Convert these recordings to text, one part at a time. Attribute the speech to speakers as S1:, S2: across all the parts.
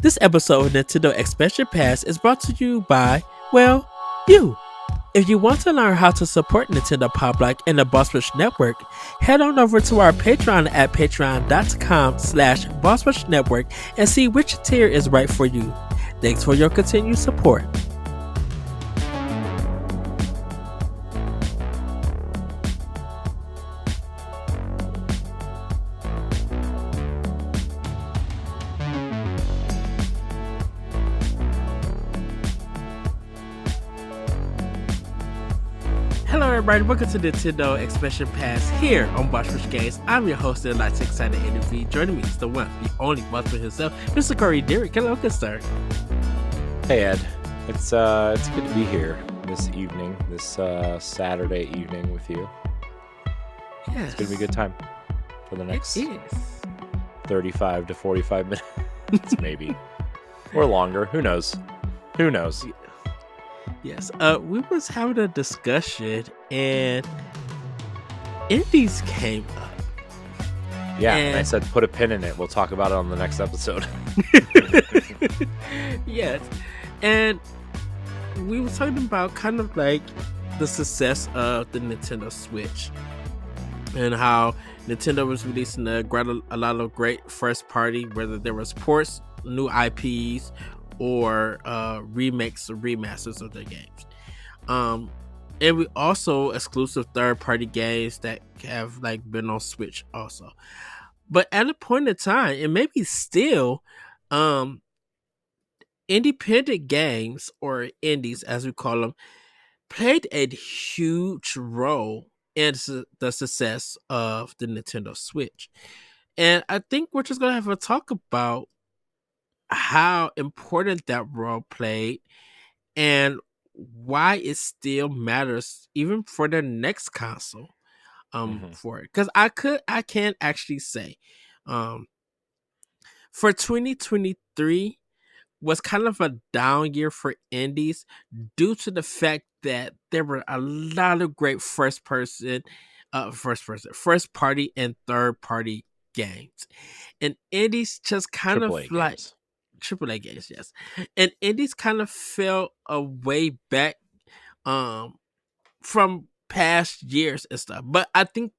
S1: This episode of Nintendo Expansion Pass is brought to you by, well, you. If you want to learn how to support Nintendo Pop Like and the Boss Rush Network, head on over to our Patreon at patreon.com/Boss Rush Network and see which tier is right for you. Thanks for your continued support. Hello everybody, welcome to Nintendo Expansion Pass here on Boss Rush Games. I'm your host and lots excited interview. Joining me is the one, the only Boss Rush himself, Mr. Corey Dirrig. Hello, good sir.
S2: Hey Ed, it's good to be here this evening, this Saturday evening with you.
S1: Yes.
S2: It's gonna be a good time for the next
S1: It is.
S2: 35 to 45 minutes, maybe, or longer. Who knows? Who knows?
S1: Yes. We was having a discussion and indies came up.
S2: Yeah, and I said put a pin in it. We'll talk about it on the next episode.
S1: Yes. And we were talking about kind of like the success of the Nintendo Switch and how Nintendo was releasing a lot of great first party, whether there was ports, new IPs, or remakes or remasters of their games. And we also exclusive third party games that have like been on Switch also. But at a point in time, and maybe still, independent games, or indies as we call them, played a huge role in the success of the Nintendo Switch. And I think we're just going to have a talk about how important that role played and why it still matters even for the next console for it. Because I can actually say for 2023 was kind of a down year for indies due to the fact that there were a lot of great first party and third party games, and indies just kind
S2: AAA
S1: of like
S2: games.
S1: AAA games, yes, and indies kind of fell away back from past years and stuff. But I think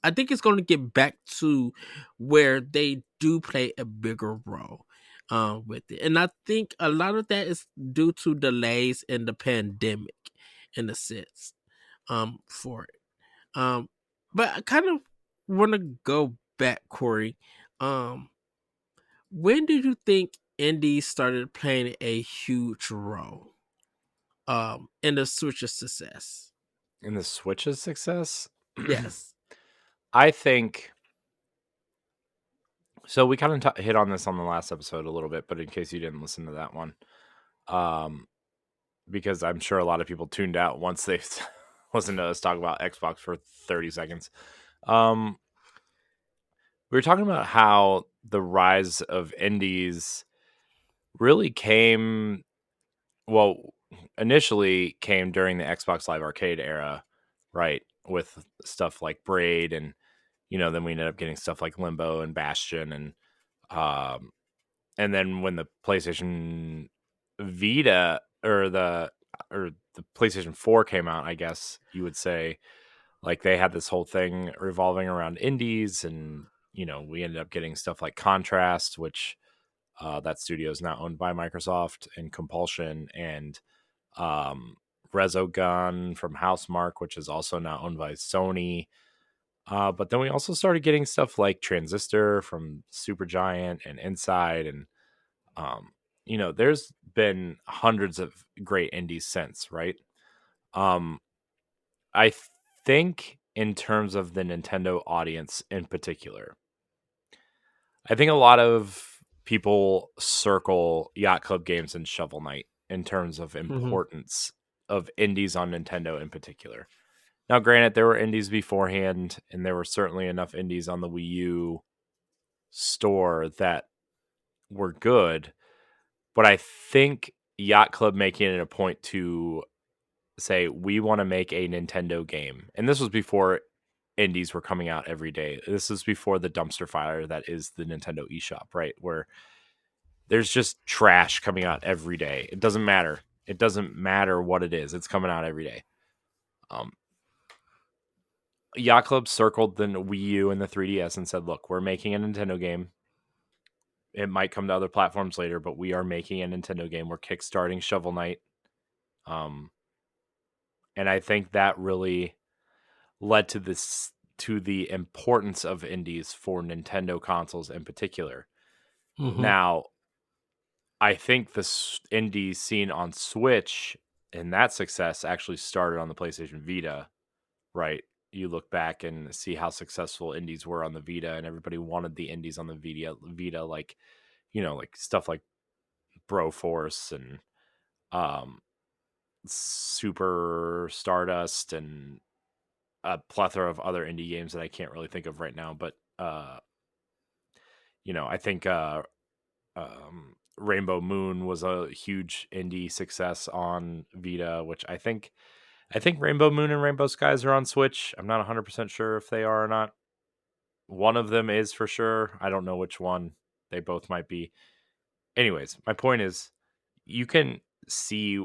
S1: it's going to get back to where they do play a bigger role with it. And I think a lot of that is due to delays in the pandemic, in a sense, for it. But I kind of want to go back, Corey. When did you think indies started playing a huge role in the Switch's success?
S2: In the Switch's success?
S1: Yes.
S2: I think so. We kind of hit on this on the last episode a little bit, but in case you didn't listen to that one, because I'm sure a lot of people tuned out once they listened to us talk about Xbox for 30 seconds. We were talking about how the rise of indies really initially came during the Xbox Live Arcade era, right? With stuff like Braid, and then we ended up getting stuff like Limbo and Bastion, and then when the PlayStation Vita or the PlayStation 4 came out, I guess you would say, like, they had this whole thing revolving around indies, and we ended up getting stuff like Contrast, which that studio is now owned by Microsoft, and Compulsion, and Resogun from Housemarque, which is also now owned by Sony. But then we also started getting stuff like Transistor from Supergiant and Inside, and there's been hundreds of great indies since, right? I think in terms of the Nintendo audience in particular, I think a lot of people circle Yacht Club Games and Shovel Knight in terms of importance of indies on Nintendo in particular. Now, granted, there were indies beforehand, and there were certainly enough indies on the Wii U store that were good, but I think Yacht Club making it a point to say, we want to make a Nintendo game, and this was before indies were coming out every day. This is before the dumpster fire that is the Nintendo eShop, right? Where there's just trash coming out every day. It doesn't matter. It doesn't matter what it is. It's coming out every day. Um, Yacht Club circled the Wii U and the 3DS and said, "Look, we're making a Nintendo game. It might come to other platforms later, but we are making a Nintendo game. We're kickstarting Shovel Knight." Um, and I think that really led to the importance of indies for Nintendo consoles in particular.
S1: Mm-hmm.
S2: Now, I think the indie scene on Switch and that success actually started on the PlayStation Vita, right? You look back and see how successful indies were on the Vita, and everybody wanted the indies on the Vita, like like stuff like Broforce and um, Super Stardust and a plethora of other indie games that I can't really think of right now. But I think Rainbow Moon was a huge indie success on Vita, which I think Rainbow Moon and Rainbow Skies are on Switch. I'm not 100% sure if they are or not. One of them is for sure. I don't know which one. They both might be. Anyways, my point is you can see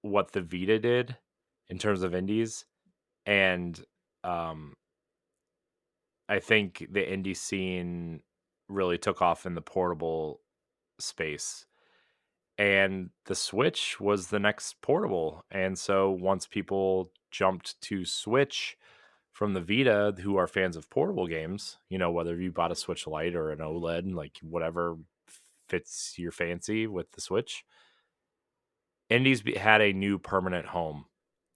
S2: what the Vita did in terms of indies, and um, I think the indie scene really took off in the portable space. And the Switch was the next portable. And so once people jumped to Switch from the Vita, who are fans of portable games, whether you bought a Switch Lite or an OLED, like whatever fits your fancy with the Switch, indies had a new permanent home,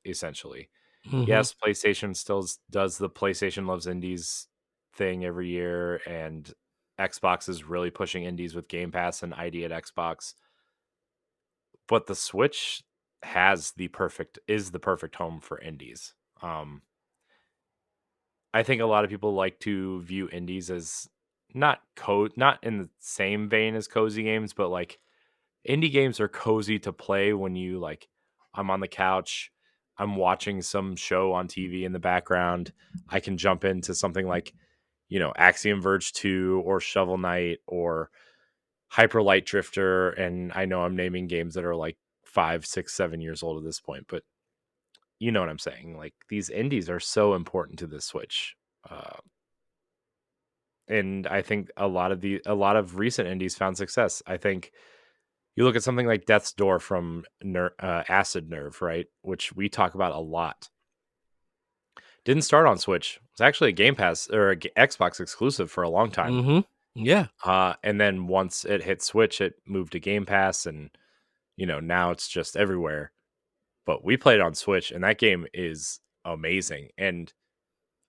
S2: essentially.
S1: Mm-hmm.
S2: Yes, PlayStation still does the PlayStation Loves Indies thing every year, and Xbox is really pushing indies with Game Pass and ID at Xbox. But the Switch is the perfect home for indies. Um, I think a lot of people like to view indies as not in the same vein as cozy games, but like indie games are cozy to play when you like I'm on the couch, I'm watching some show on TV in the background. I can jump into something like, Axiom Verge 2 or Shovel Knight or Hyper Light Drifter, and I know I'm naming games that are like 5, 6, 7 years old at this point, but you know what I'm saying. Like these indies are so important to the Switch, uh, and I think a lot of recent indies found success. I think you look at something like Death's Door from Acid Nerve, right, which we talk about a lot. Didn't start on Switch. It was actually a Game Pass or a Xbox exclusive for a long time.
S1: Mm-hmm. Yeah.
S2: And then once it hit Switch, it moved to Game Pass, and now it's just everywhere. But we played it on Switch, and that game is amazing. And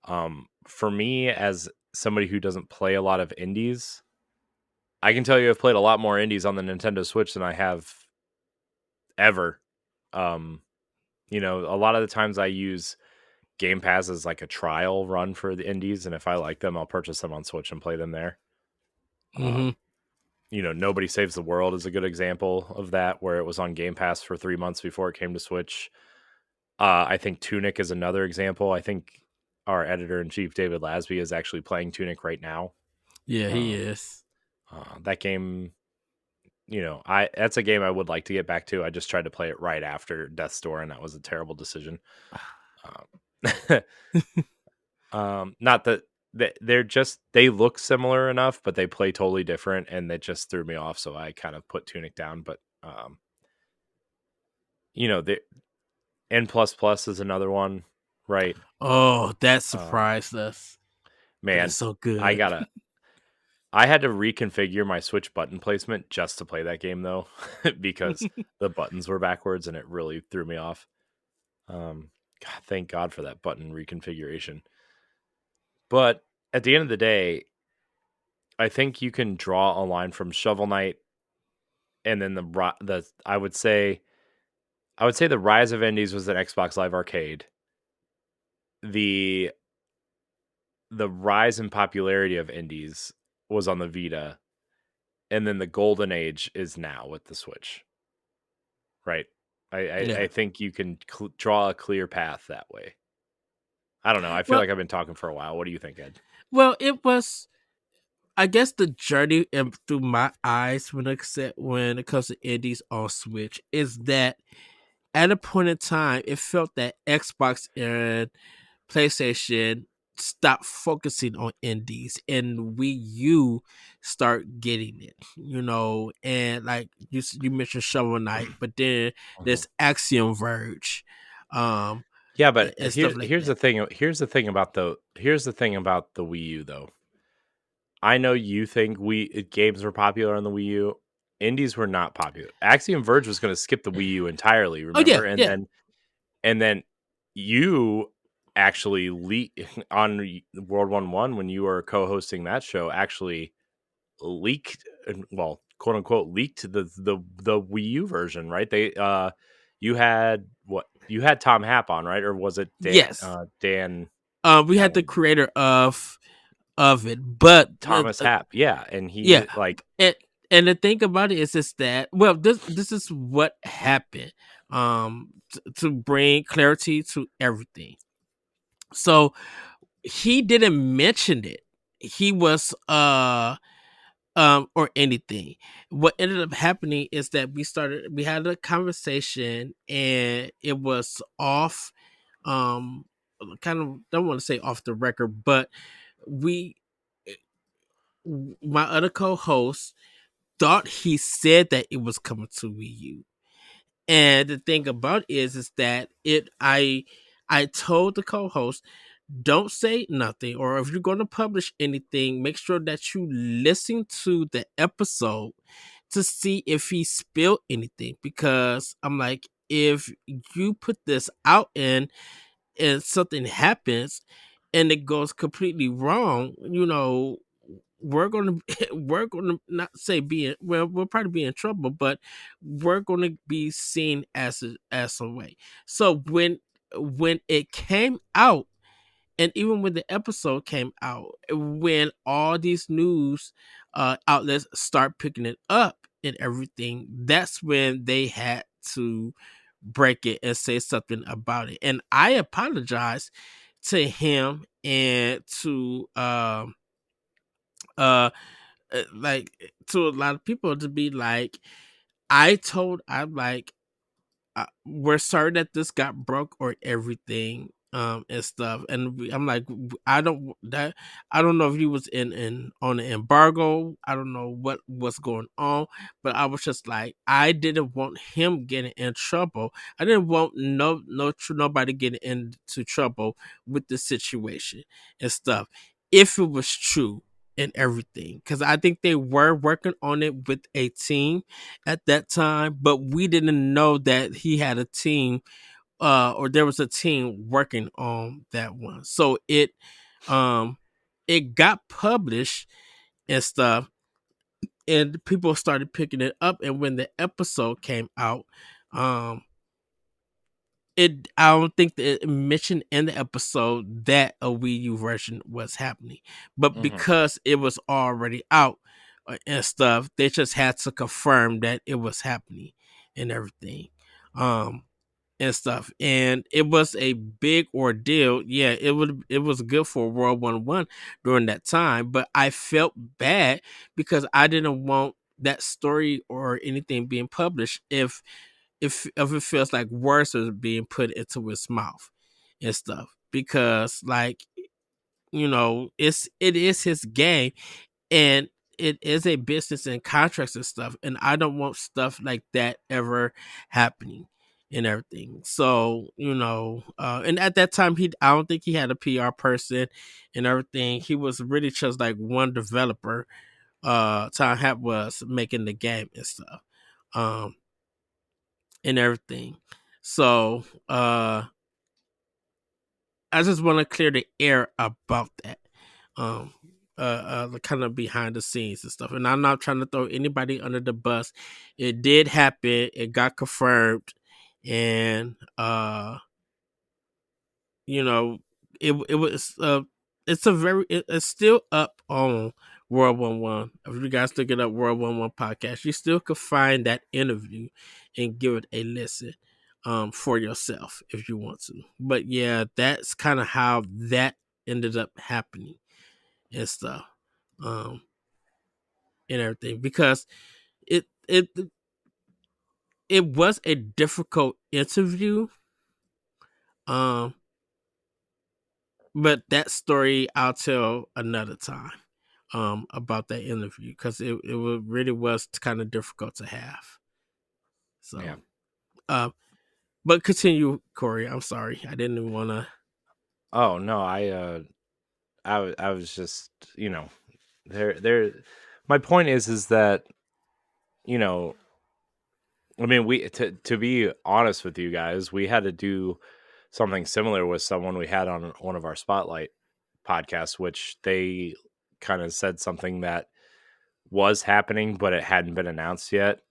S2: for me, as somebody who doesn't play a lot of indies, I can tell you I've played a lot more indies on the Nintendo Switch than I have ever. Um, a lot of the times I use Game Pass as like a trial run for the indies, and if I like them, I'll purchase them on Switch and play them there.
S1: Mm-hmm.
S2: Nobody Saves the World is a good example of that, where it was on Game Pass for 3 months before it came to Switch. I think Tunic is another example. I think our editor in chief, David Lasby, is actually playing Tunic right now.
S1: Yeah, he
S2: Um,
S1: is.
S2: that game, that's a game I would like to get back to. I just tried to play it right after Death's Door, and that was a terrible decision. Not that they look similar enough, but they play totally different, and it just threw me off. So I kind of put Tunic down. But the N plus plus is another one, right?
S1: Oh, that
S2: Um,
S1: surprised us. But it's
S2: man,
S1: so
S2: I
S1: good.
S2: gotta. I had to reconfigure my Switch button placement just to play that game, though, because the buttons were backwards, and it really threw me off. God, thank God for that button reconfiguration. But at the end of the day, I think you can draw a line from Shovel Knight, and then the I would say the rise of indies was an Xbox Live Arcade. The the rise in popularity of indies was on the Vita, and then the golden age is now with the Switch. Right? I
S1: Yeah.
S2: think you can draw a clear path that way. I don't know. I feel
S1: Well,
S2: like I've been talking for a while. What do you think, Ed?
S1: well, it was. I guess the journey through my eyes when it comes to indies on Switch is that at a point in time, it felt that Xbox and PlayStation stopped focusing on indies, and Wii U start getting it, and like you mentioned Shovel Knight, but then
S2: Mhm.
S1: there's Axiom Verge, um,
S2: Yeah,
S1: and,
S2: but
S1: and stuff like
S2: here's
S1: that.
S2: the thing. Here's the thing about the Wii U though. I know you think games were popular on the Wii U. Indies were not popular. Axiom Verge was going to skip the Wii U entirely,
S1: Oh yeah,
S2: remember?
S1: yeah,
S2: And then you actually on World 1 when you were co-hosting that show actually leaked, well, quote unquote leaked the Wii U version, right? You had Tom Happ on, right? Or was it
S1: yes.
S2: Dan
S1: We
S2: I
S1: had
S2: don't
S1: the
S2: know,
S1: creator of it, but
S2: Thomas Happ, yeah, and
S1: yeah,
S2: he like
S1: and and the thing about it is just that, well, this is what happened, to bring clarity to everything. So he didn't mention it. He was or anything. What ended up happening is that we had a conversation and it was off, kind of, don't want to say off the record, but we my other co-host thought he said that it was coming to Wii U. And the thing about it is that I told the co-host, don't say nothing, or if you're going to publish anything, make sure that you listen to the episode to see if he spilled anything. Because I'm like, if you put this out and something happens and it goes completely wrong, we're gonna we're gonna not say be in, well, we'll probably be in trouble, but we're gonna be seen as a way. So when it came out, and even when the episode came out, when all these news outlets start picking it up and everything, that's when they had to break it and say something about it. And I apologize to him and to uh like to a lot of people, to be like, I'm like, we're sorry that this got broke or everything, and stuff. And I'm like, I don't know if he was in on an embargo. I don't know what was going on, but I was just like, I didn't want him getting in trouble. I didn't want nobody getting into trouble with the situation and stuff, if it was true and everything, because I think they were working on it with a team at that time, but we didn't know that he had a team, or there was a team working on that one. So um it got published and stuff, and people started picking it up. And when the episode came out, um I don't think that it mentioned in the episode that a Wii U version was happening, but
S2: mhm.
S1: because it was already out, and stuff, they just had to confirm that it was happening and everything, um, and stuff. And it was a big ordeal. Yeah, it was good for World 1 during that time, but I felt bad because I didn't want that story or anything being published if it feels like words are being put into his mouth and stuff, because like, it is his game, and it is a business and contracts and stuff, and I don't want stuff like that ever happening and everything. So, and at that time, I don't think he had a PR person and everything. He was really just like one developer. Tom Happ was making the game and stuff. Um, and everything. So I just want to clear the air about that. Um kind of behind the scenes and stuff. And I'm not trying to throw anybody under the bus. It did happen, it got confirmed, and you know, it was it's still up on World 1. If you guys look it up, World 1 podcast, you still could find that interview and give it a listen, for yourself if you want to. But yeah, that's kind of how that ended up happening and stuff. Um and everything, because it it it was a difficult interview. Um, but that story I'll tell another time. About that interview, because really was kind of difficult to have.
S2: Yeah.
S1: So, uh, but continue, Corey. I'm sorry, I didn't even want to.
S2: Oh no, I was just, there. My point is that, you know, I mean, we to be honest with you guys, we had to do something similar with someone we had on one of our spotlight podcasts, which they kind of said something that was happening, but it hadn't been announced yet,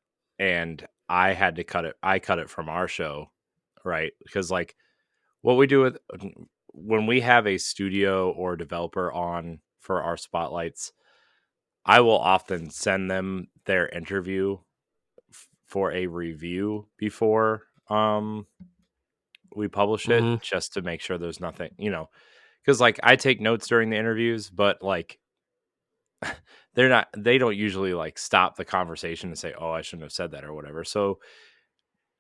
S2: and I had to cut it. I cut it from our show, right? Because like what we do with when we have a studio or developer on for our spotlights, I will often send them their interview for a review before we publish it,
S1: Mm-hmm.
S2: just to make sure there's nothing, because like I take notes during the interviews, but like they don't usually like stop the conversation and say, oh, I shouldn't have said that or whatever. So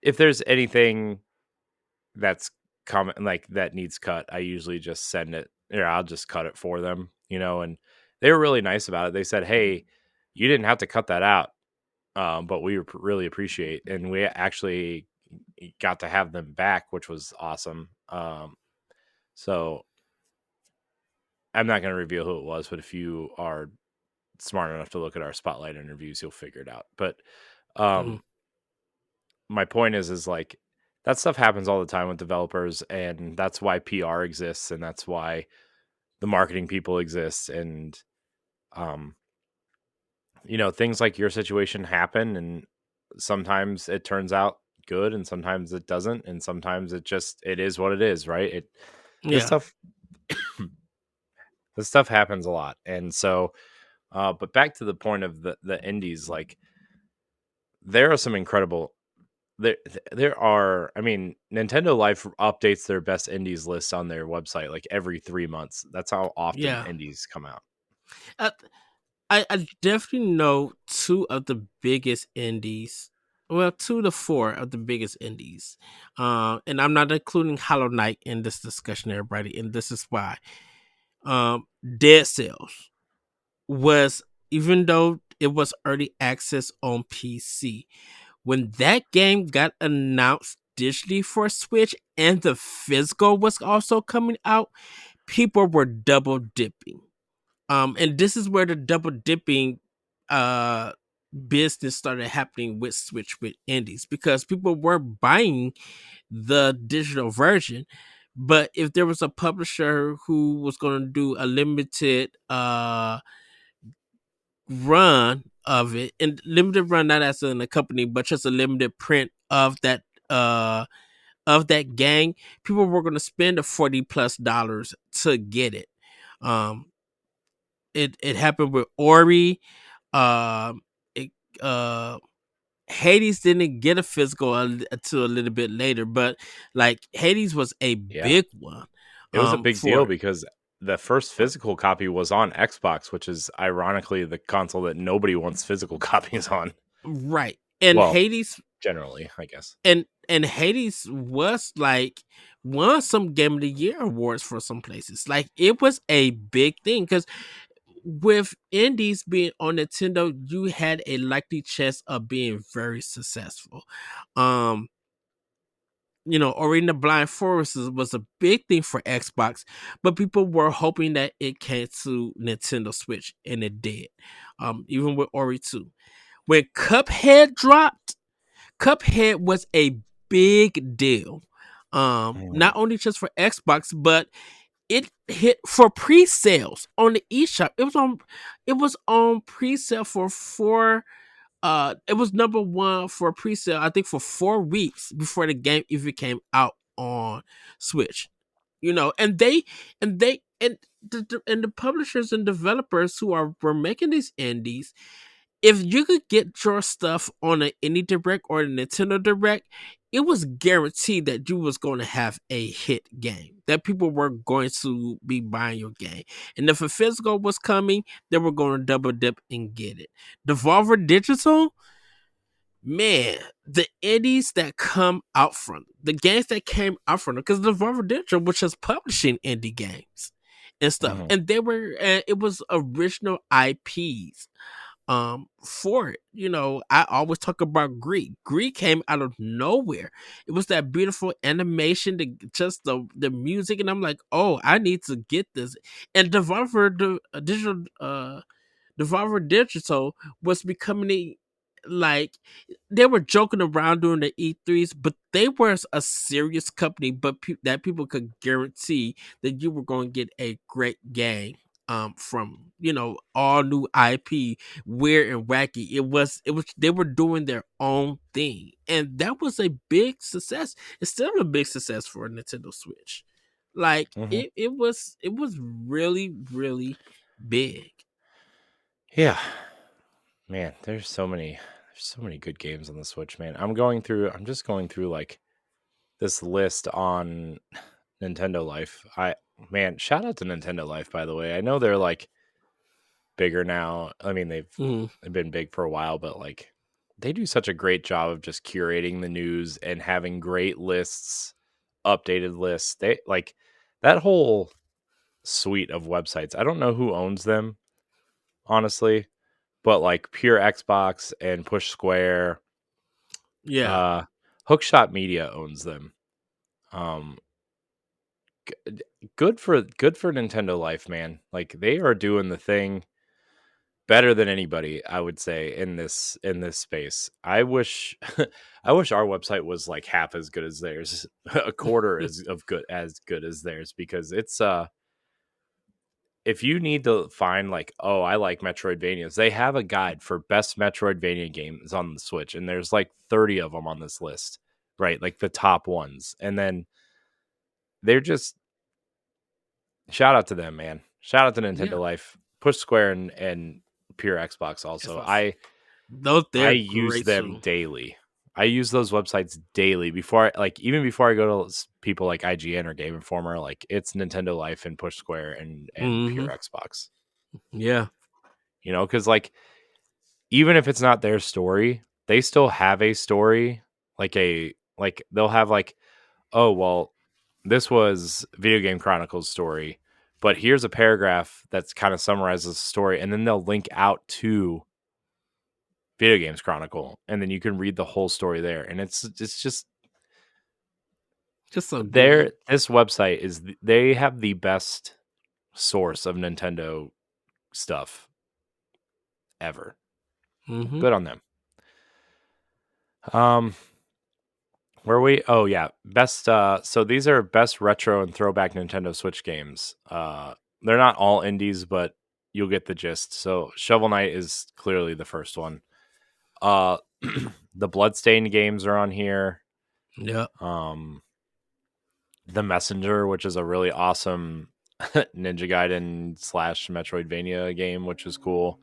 S2: if there's anything that's common, like that needs cut, I usually just send it, or I'll just cut it for them, and they were really nice about it. They said, hey, you didn't have to cut that out, but we really appreciate, and we actually got to have them back, which was awesome. So I'm not going to reveal who it was, but if you are smart enough to look at our spotlight interviews, you'll figure it out. But
S1: Mm-hmm.
S2: um, my point is like that stuff happens all the time with developers, and that's why PR exists, and that's why the marketing people exist, and um, things like your situation happen, and sometimes it turns out good, and sometimes it doesn't, and sometimes it is what it is, right? This
S1: Yeah,
S2: stuff this stuff happens a lot, and so but back to the point of the indies, like there are some incredible there there are, I mean, Nintendo Life updates their best indies list on their website like every 3 months. That's how often
S1: yeah.
S2: indies come out.
S1: Uh, I definitely know two of the biggest indies. Well, two to four of the biggest indies. And I'm not including Hollow Knight in this discussion, everybody. And this is why. Dead Cells was, even though it was early access on PC, when that game got announced digitally for Switch and the physical was also coming out, people were double dipping. And this is where the double dipping uh business started happening with Switch with indies, because people were buying the digital version, but if there was a publisher who was going to do a limited run of it, and limited run not as in a company but just a limited print uh of that gang, people were going to spend the $40+ to get it. um it happened with Ori. It Hades didn't get a physical until a little bit later, but like Hades was a
S2: Yeah.
S1: big one.
S2: It was a big deal
S1: For
S2: because the first physical copy was on Xbox, which is ironically the console that nobody wants physical copies on.
S1: right, and
S2: Well,
S1: Hades
S2: generally, I guess.
S1: and Hades was like won some Game of the Year awards for some places. Like it was a big thing, because with indies being on Nintendo, you had a likely chance of being very successful. Um, Ori and the Blind Forest was a big thing for Xbox, but people were hoping that it came to Nintendo Switch, and it did. Even with Ori 2. When Cuphead dropped, Cuphead was a big deal.
S2: Mm.
S1: Not only just for Xbox, but it hit for pre-sales on the eShop. It was on pre-sale for four. It was number one for pre-sale, I think, for 4 weeks before the game even came out on Switch. And the publishers and developers who were making these indies, if you could get your stuff on an indie direct or a Nintendo direct, it was guaranteed that you was going to have a hit game, that people were going to be buying your game. And if a physical was coming, they were going to double dip and get it. Devolver Digital, man, the indies that come out from the games that came out from because Devolver Digital was just publishing indie games and stuff,
S2: Mhm.
S1: and they were it was original IPs for it. You know, I always talk about Greek. Greek came out of nowhere. It was that beautiful animation, just the music, and I'm like, oh, I need to get this. And Digital Devolver Digital was becoming like they were joking around during the E3s, but they were a serious company, but that people could guarantee that you were going to get a great game from, you know, all new IP, weird and wacky. It was they were doing their own thing. And that was a big success. It's still a big success for a Nintendo Switch. Like
S2: Mhm.
S1: it was really, really big.
S2: Yeah. Man, there's so many good games on the Switch, man. I'm just going through like this list on Nintendo Life. Man, shout out to Nintendo Life, by the way. I know they're like bigger now. I mean,
S1: Mhm.
S2: they've been big for a while, but like they do such a great job of just curating the news and having great lists, updated lists. They like that whole suite of websites. I don't know who owns them, honestly, but like Pure Xbox and Push Square,
S1: Yeah.
S2: uh Hookshot Media owns them. Um good for Nintendo Life, man. Like they are doing the thing better than anybody, I would say, in this space. I wish I wish our website was like half as good as theirs, a quarter as good as theirs, because it's if you need to find like, oh, I like Metroidvanias, they have a guide for best Metroidvania games on the Switch, and there's like 30 of them on this list, right? Like the top ones. And then they're just shout out to them, man. Shout out to
S1: Yeah.
S2: Nintendo Life, Push Square and Pure Xbox also.
S1: Xbox.
S2: I
S1: Those
S2: I
S1: they're
S2: use
S1: great
S2: them
S1: too.
S2: daily. I use those websites daily before even before I go to people like IGN or Game Informer, like it's Nintendo Life and Push Square and Pure
S1: Hmm.
S2: Xbox.
S1: Yeah.
S2: You know, cuz like even if it's not their story, they still have a story, like they'll have like, oh, well, this was Video Game Chronicles story, but here's a paragraph that's kind of summarizes the story, and then they'll link out to Video Games Chronicle, and then you can read the whole story there. And it's just
S1: Just so good.
S2: there. This website they have the best source of Nintendo stuff ever.
S1: Hmm.
S2: Good on them. Um, where we? Oh yeah, best. So these are best retro and throwback Nintendo Switch games. They're not all indies, but you'll get the gist. So Shovel Knight is clearly the first one. Uh, the Bloodstained games are on here.
S1: Yep.
S2: Um, The Messenger, which is a really awesome Ninja Gaiden slash Metroidvania game, which is cool.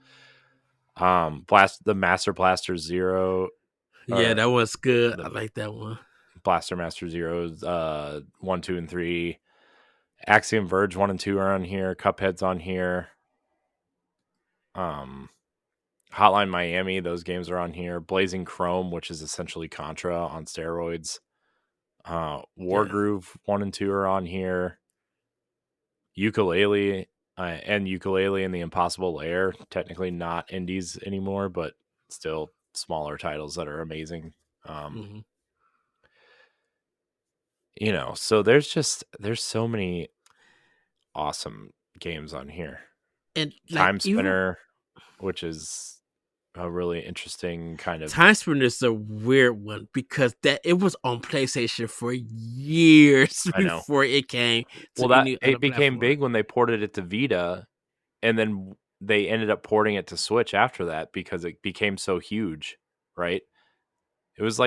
S2: The Master Blaster Zero,
S1: Yeah,
S2: or
S1: that was good.
S2: the
S1: I like that one.
S2: Blaster Master Zeros, 1, 2, and 3. Axiom Verge 1 and 2 are on here. Cuphead's on here. Um, Hotline Miami, those games are on here. Blazing Chrome, which is essentially Contra on steroids.
S1: Yeah.
S2: Wargroove 1 and 2 are on here. Yooka-Laylee and Yooka-Laylee and the Impossible Lair, technically not indies anymore, but still smaller titles that are amazing. Um,
S1: Hmm.
S2: so there's so many awesome games on here.
S1: And like
S2: Time
S1: even
S2: Spinner, which is a really interesting kind of.
S1: Time Spinner is a weird one because that it was on PlayStation for years
S2: I know.
S1: before it came
S2: Well,
S1: to
S2: that
S1: any other
S2: it became
S1: platform.
S2: big when they ported it to Vita, and then they ended up porting it to Switch after that because it became so huge, right? It was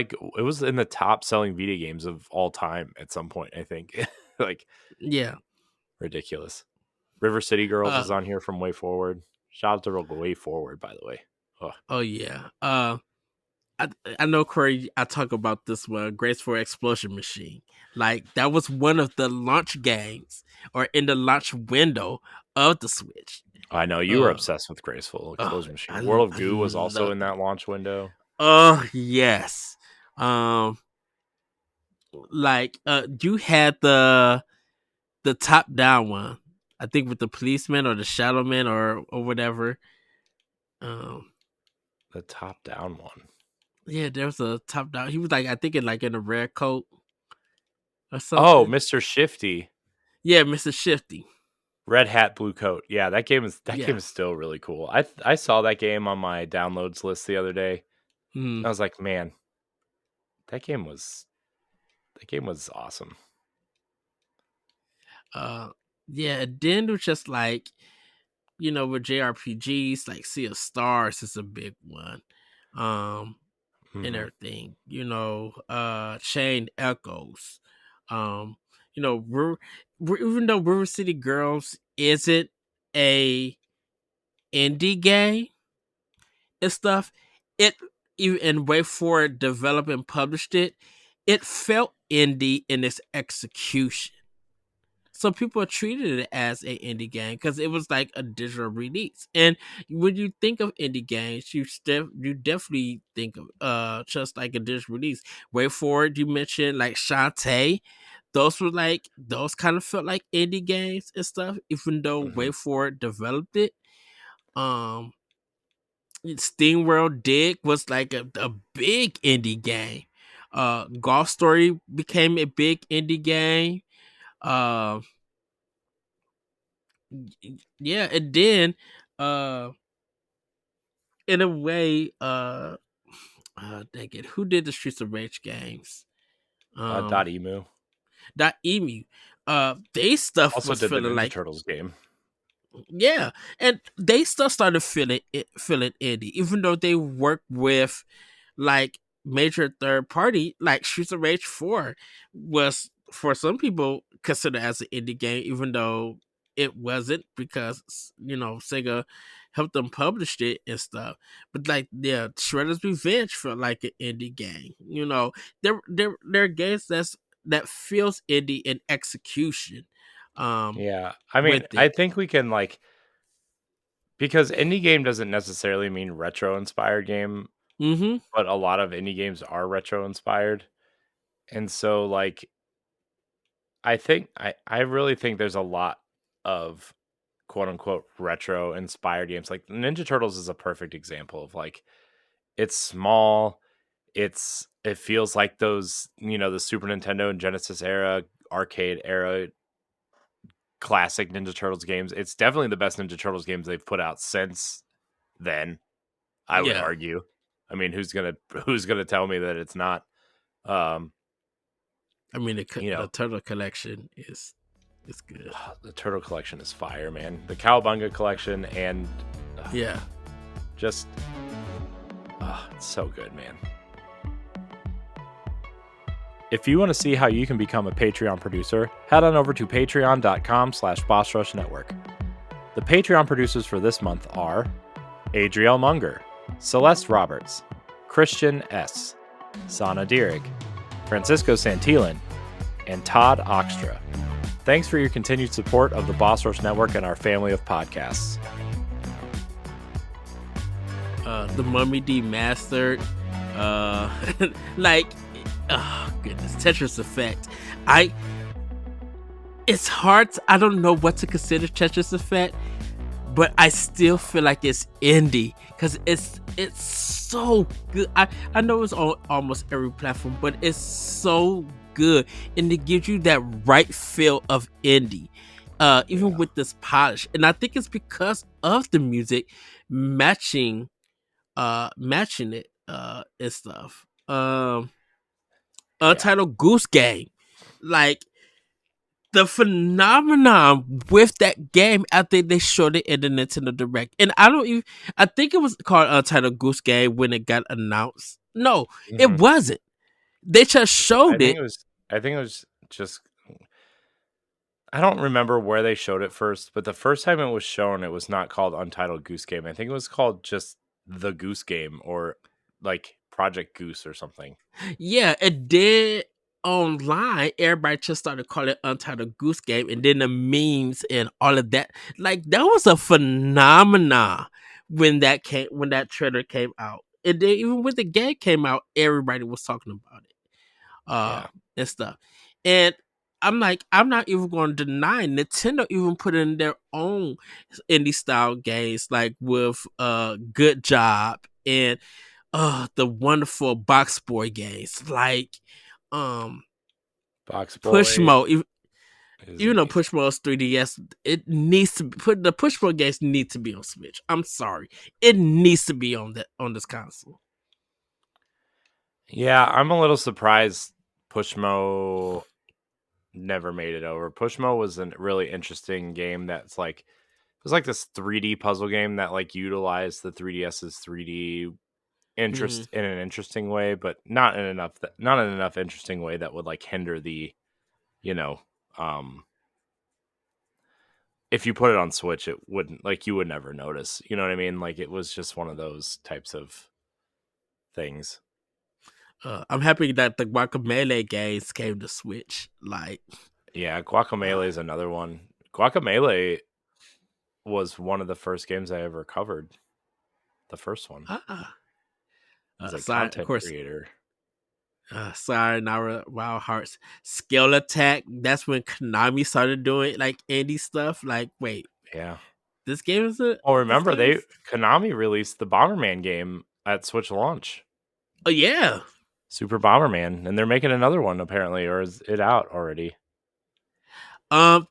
S2: in the top selling Vita games of all time at some point, I think. Like
S1: Yeah.
S2: ridiculous. River City Girls is
S1: Uh.
S2: on here from Way Forward. Shout out to Way Forward, by the way. Oh,
S1: Oh yeah. I know Corey. I talk about this one, Graceful Explosion Machine. Like that was one of the launch games, or in the launch window of the Switch.
S2: I know you were
S1: Uh,
S2: obsessed with Graceful
S1: oh,
S2: Explosion Machine. World of
S1: I
S2: Goo was also
S1: love
S2: in
S1: it.
S2: that launch window.
S1: Oh yes. Um, you had the top down one. I think with the policeman or the shadow man or whatever. Um,
S2: The top down one.
S1: yeah, there was a top down. He was like, I think in a red coat or
S2: Oh,
S1: something.
S2: Mr. Shifty.
S1: Yeah, Mr. Shifty.
S2: Red Hat, Blue Coat. Yeah, that game
S1: Yeah.
S2: is still really cool. I saw that game on my downloads list the other day.
S1: Hmm.
S2: I was like, man, that game was awesome.
S1: Uh, yeah. And then it was just like, with JRPGs, like Sea of Stars is a big one. And
S2: Hmm.
S1: everything. Chain Echoes. Um, even though River City Girls isn't a indie game and stuff, it and Way Forward developed and published it. It felt indie in its execution. So people treated it as an indie game because it was like a digital release. And when you think of indie games, you definitely think of just like a digital release. Way Forward, you mentioned like Shantae. Those kind of felt like indie games and stuff, even though
S2: Hmm.
S1: Way Forward developed it. Um SteamWorld Dig was like a big indie game. Golf Story became a big indie game. Uh yeah, and then uh in a way, dang it, who did the Streets of Rage games?
S2: Dot
S1: Um
S2: Emu
S1: that Emu. They stuff
S2: also
S1: was
S2: did the
S1: feeling
S2: Ninja
S1: like,
S2: Turtles game.
S1: yeah, and they still started feeling indie, even though they work with like major third party. Like Streets of Rage 4 was for some people considered as an indie game, even though it wasn't, because Sega helped them publish it and stuff. But like, yeah, Shredder's Revenge felt like an indie game. There are games that feels indie in execution.
S2: Yeah, I mean,
S1: With
S2: I
S1: it.
S2: think we can because indie game doesn't necessarily mean retro inspired game,
S1: Mm-hmm.
S2: but a lot of indie games are retro inspired. And so I really think there's a lot of quote unquote retro inspired games. Like Ninja Turtles is a perfect example of it's small, it feels like those, the Super Nintendo and Genesis era, arcade era classic Ninja Turtles games. It's definitely the best Ninja Turtles games they've put out since then, I would
S1: Yeah.
S2: argue. I mean, who's gonna tell me that it's not? Um,
S1: I mean,
S2: you
S1: the
S2: know,
S1: Turtle Collection is good.
S2: the Turtle Collection is fire, man. The Cowabunga Collection and
S1: Yeah.
S2: just it's so good, man. If you want to see how you can become a Patreon producer, head on over to patreon.com/BossRushNetwork. The Patreon producers for this month are Adriel Munger, Celeste Roberts, Christian S., Sana Dirrig, Francisco Santillan, and Todd Oxtra. Thanks for your continued support of the Boss Rush Network and our family of podcasts.
S1: The Mummy Demastered. Like, oh goodness, Tetris Effect. It's hard. I don't know what to consider Tetris Effect, but I still feel like it's indie because it's so good. I know it's on almost every platform, but it's so good, and it gives you that right feel of indie. Even with this polish, and I think it's because of the music matching it and stuff.
S2: Yeah.
S1: Untitled Goose Game, like the phenomenon with that game after they showed it in the Nintendo Direct. And I think it was called Untitled Goose Game when it got announced. No, it
S2: Mhm.
S1: wasn't. They just
S2: I
S1: showed
S2: think
S1: it.
S2: it was. I think it was just. I don't remember where they showed it first, but the first time it was shown, it was not called Untitled Goose Game. I think it was called just The Goose Game, or Project Goose or something.
S1: Yeah, it did online. Everybody just started calling it Untitled Goose Game, and then the memes and all of that. Like that was a phenomenon when that trailer came out. And then even when the game came out, everybody was talking about it.
S2: Yeah.
S1: And stuff. And I'm like, I'm not even going to deny Nintendo even put in their own indie style games, like with Good Job and the wonderful Box Boy games, like um
S2: Box
S1: Push
S2: Boy
S1: Mode.
S2: is
S1: Even though
S2: amazing.
S1: Push Mode's 3DS, it needs to put the Push Mode games need to be on Switch. I'm sorry, it needs to be on this console.
S2: Yeah, I'm a little surprised Pushmo never made it over. Pushmo was a really interesting game that's like it was like this 3D puzzle game that like utilized the 3DS's 3D
S1: Mm-hmm.
S2: interest in an interesting way, but not in enough interesting way that would like hinder the, you know, um if you put it on Switch it wouldn't like you would never notice. You know what I mean? Like it was just one of those types of things.
S1: I'm happy that the Guacamelee games came to Switch. Like,
S2: Yeah,
S1: uh,
S2: Guacamelee is another one. Guacamelee was one of the first games I ever covered. The first one
S1: ah,
S2: as a
S1: sorry, of
S2: content
S1: course.
S2: creator.
S1: Sorry, Nara Wild Hearts. Scale Attack. That's when Konami started doing like indie stuff. Like, wait,
S2: Yeah.
S1: this game is a
S2: Oh,
S1: this
S2: remember
S1: game is.
S2: Konami released the Bomberman game at Switch launch,
S1: Oh yeah.
S2: Super Bomberman, and they're making another one apparently, or is it out already?
S1: Um,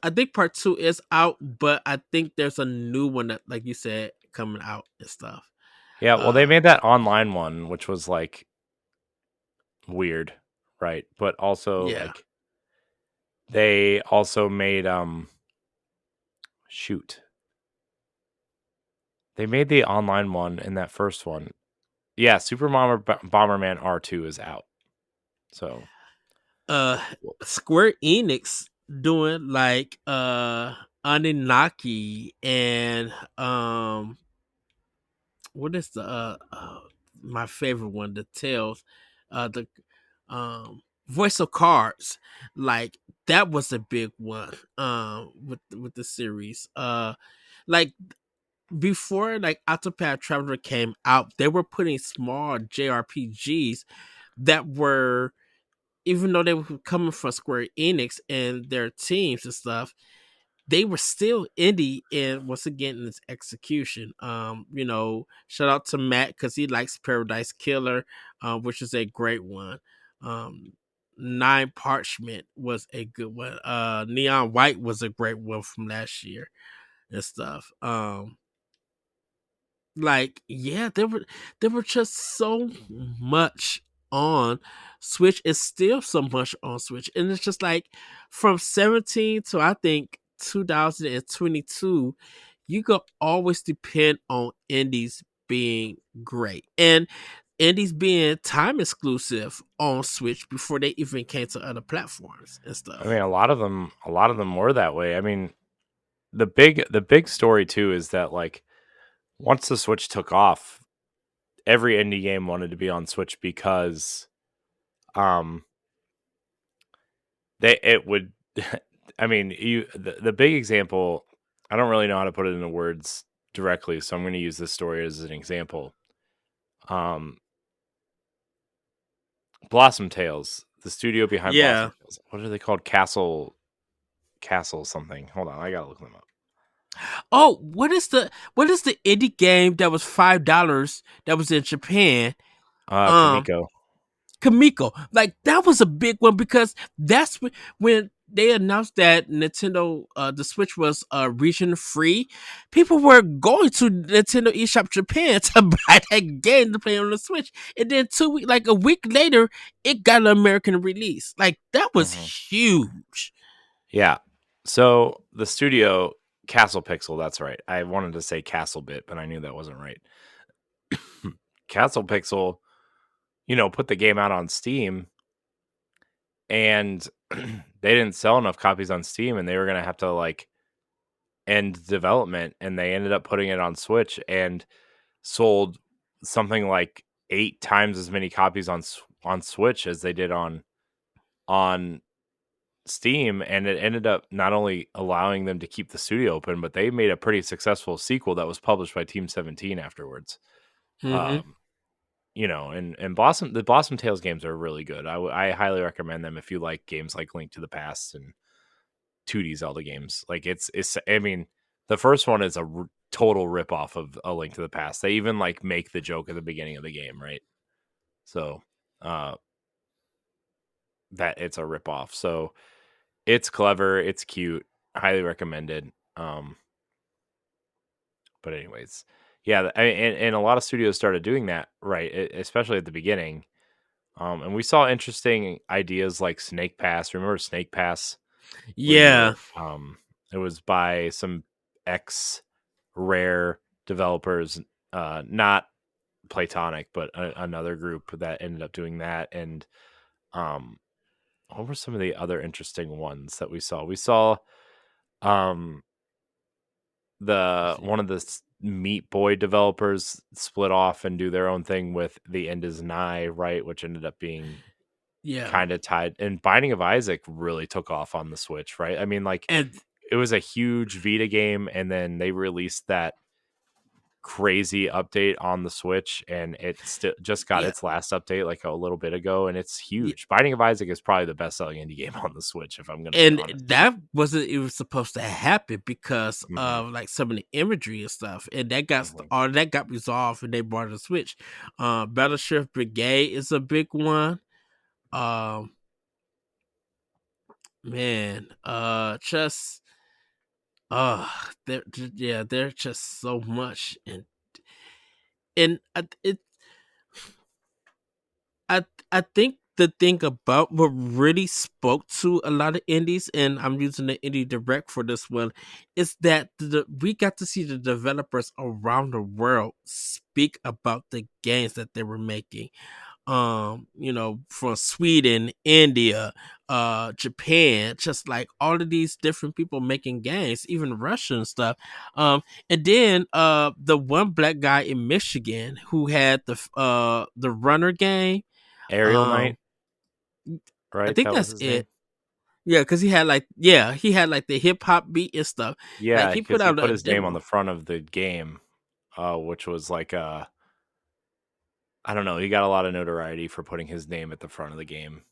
S1: I think part two is out, but I think there's a new one that, like you said, coming out and stuff.
S2: Yeah, well, they
S1: Uh,
S2: made that online one, which was like weird, right? But also
S1: yeah.
S2: like they also made shoot, they made the online one in that first one. Yeah, Bomberman R2 is out. So
S1: uh Square Enix doing like Anunnaki and what is the my favorite one, the Tales, the Voice of Cards, like that was a big one with the series. Like before like Octopath Traveler came out, they were putting small JRPGs that were, even though they were coming from Square Enix and their teams and stuff, they were still indie and once again in its execution. Shout out to Matt because he likes Paradise Killer, which is a great one. Um, Nine Parchment was a good one. Neon White was a great one from last year and stuff. Like yeah, there were just so much on Switch. It's still so much on Switch, and it's just like from 17 to I think 2022, you could always depend on indies being great and indies being time exclusive on Switch before they even came to other platforms and
S2: I mean,
S1: stuff.
S2: a lot of them were that way. I mean, the big story too is that like once the Switch took off, every indie game wanted to be on Switch because um they it would I mean, the big example, I don't really know how to put it into words directly, so I'm going to use this story as an example. Um Blossom Tales, the studio behind Blossom
S1: Yeah.
S2: Tales. What are they called? Castle something. Hold on, I got to look them up.
S1: Oh, what is the indie game that was $5 that was in Japan? Um,
S2: Kamiko.
S1: Kamiko. Like that was a big one because that's when they announced that Nintendo, the Switch was region free. People were going to Nintendo eShop Japan to buy that game to play on the Switch, and then like a week later, it got an American release. Like that was
S2: Mhm.
S1: huge.
S2: Yeah. So the studio Castle Pixel, that's right. I wanted to say Castle Bit, but I knew that wasn't right. Castle Pixel, put the game out on Steam and they didn't sell enough copies on Steam and they were going to have to like end development and they ended up putting it on Switch and sold something like 8 times as many copies on Switch as they did on Steam, and it ended up not only allowing them to keep the studio open, but they made a pretty successful sequel that was published by Team 17 afterwards.
S1: Mm-hmm.
S2: Um, and the Blossom Tales games are really good. I highly recommend them if you like games like Link to the Past and 2D Zelda games. Like it's I mean, the first one is a total rip off of A Link to the Past. They even like make the joke at the beginning of the game, right? So, uh that it's a rip off. So, it's clever, it's cute, highly recommended. But anyways, yeah, and a lot of studios started doing that, right? Especially at the beginning. And we saw interesting ideas like Snake Pass. Remember Snake Pass,
S1: Yeah.
S2: where it was by some ex Rare developers, not Platonic, but another group that ended up doing that. And um, what were some of the other interesting ones that we saw? We saw um the one of the Meat Boy developers split off and do their own thing with The End Is Nigh, right? Which ended up being
S1: Yeah.
S2: kind of tied. And Binding of Isaac really took off on the Switch, right? I mean, like
S1: And
S2: it was a huge Vita game, and then they released that crazy update on the Switch, and it still just got
S1: yeah.
S2: its last update like a little bit ago, and it's
S1: Yeah.
S2: huge. Binding of Isaac is probably the best selling indie game on the Switch, if I'm going to be
S1: And
S2: honest.
S1: that wasn't even supposed to happen because
S2: Hmm.
S1: of like some of the imagery and stuff. And that got
S2: Hmm.
S1: all that got resolved and they brought a Switch. Battleship Brigade is a big one. Um man, just uh yeah, there's just so much and I I think the thing about what really spoke to a lot of indies, and I'm using the indie direct for this one, is that we got to see the developers around the world speak about the games that they were making. From Sweden, India, Japan, just like all of these different people making games, even Russian stuff. And then the one black guy in Michigan who had the runner game.
S2: Aerial
S1: um
S2: Knight,
S1: I
S2: right?
S1: think
S2: That was
S1: that's
S2: his name.
S1: it. Yeah, because he had like the hip hop beat and stuff. Like
S2: Yeah,
S1: he put
S2: because he
S1: out
S2: put
S1: a
S2: his name on the
S1: demo.
S2: front of the game, which was like I don't know. He got a lot of notoriety for putting his name at the front of the game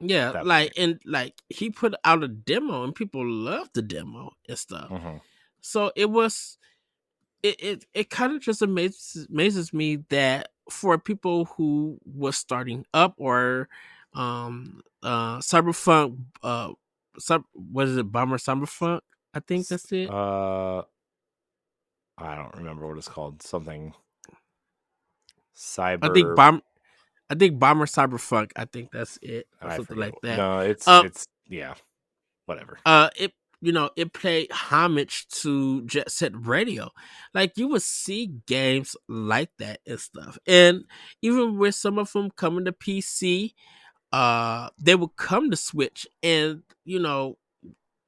S2: at
S1: Yeah,
S2: that
S1: like
S2: point.
S1: and like he put out a demo and people loved the demo and stuff.
S2: Hmm.
S1: So it kind of just amazes me that for people who was starting up or cyberpunk what is it, bomber cyberpunk, I think that's it.
S2: Uh, I don't remember what it's called. Something
S1: I think
S2: cyber.
S1: bomb I think Bomber Cyberpunk. I think that's it, or
S2: I
S1: something
S2: forget.
S1: like that.
S2: No, it's
S1: Um,
S2: it's yeah, whatever.
S1: it it paid homage to Jet Set Radio. Like you would see games like that and stuff, and even with some of them coming to PC, they would come to Switch, and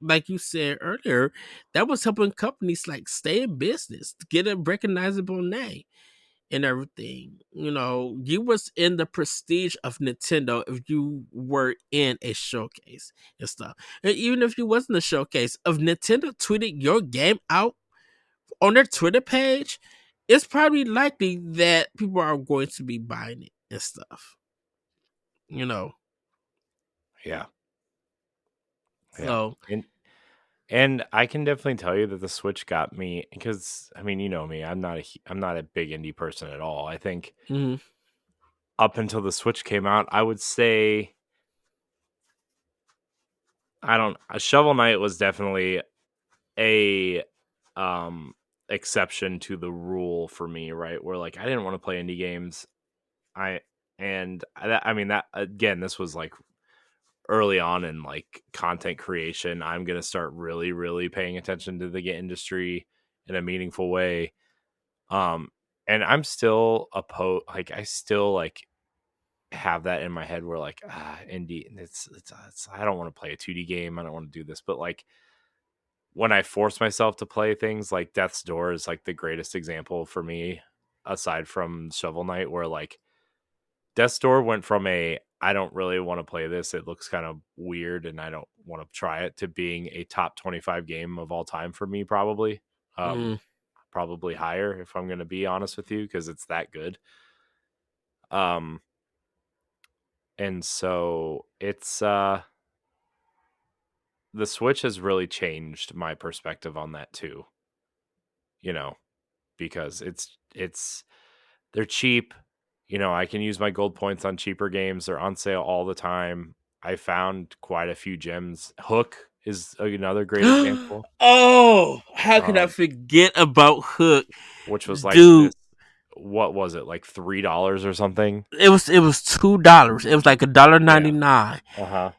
S1: like you said earlier, that was helping companies like stay in business, get a recognizable name and everything. You was in the prestige of Nintendo if you were in a showcase and stuff. And even if you wasn't a showcase, if Nintendo tweeted your game out on their Twitter page, it's probably likely that people are going to be buying it and stuff. You know.
S2: Yeah, yeah,
S1: So
S2: and I can definitely tell you that the Switch got me because I mean, you know me, I'm not a big indie person at all. I think
S1: mhm.
S2: up until the Switch came out, I would say I don't. A Shovel Knight was definitely a exception to the rule for me, right? Where like I didn't want to play indie games. I I mean that again, this was like early on in like content creation. I'm gonna start really paying attention to the game industry in a meaningful way. Um, and I'm still like I still like have that in my head where like indie it's I don't want to play a 2D game. I don't want to do this, but like when I force myself to play things like Death's Door is like the greatest example for me aside from Shovel Knight where like Death's Door went from I don't really want to play this. It looks kind of weird and I don't want to try it, to being a top 25 game of all time for me, probably.
S1: Mm.
S2: Probably higher, if I'm going to be honest with you, because it's that good. And so it's the Switch has really changed my perspective on that too. Because they're cheap. I can use my gold points on cheaper games. They're on sale all the time. I found quite a few gems. Hook is another great example.
S1: Oh, how could I
S2: Um,
S1: forget about Hook?
S2: which was like
S1: Dude,
S2: this. What was it, like $3 or something?
S1: it was $2. It was like
S2: Yeah.
S1: $1.99.
S2: Uh-huh.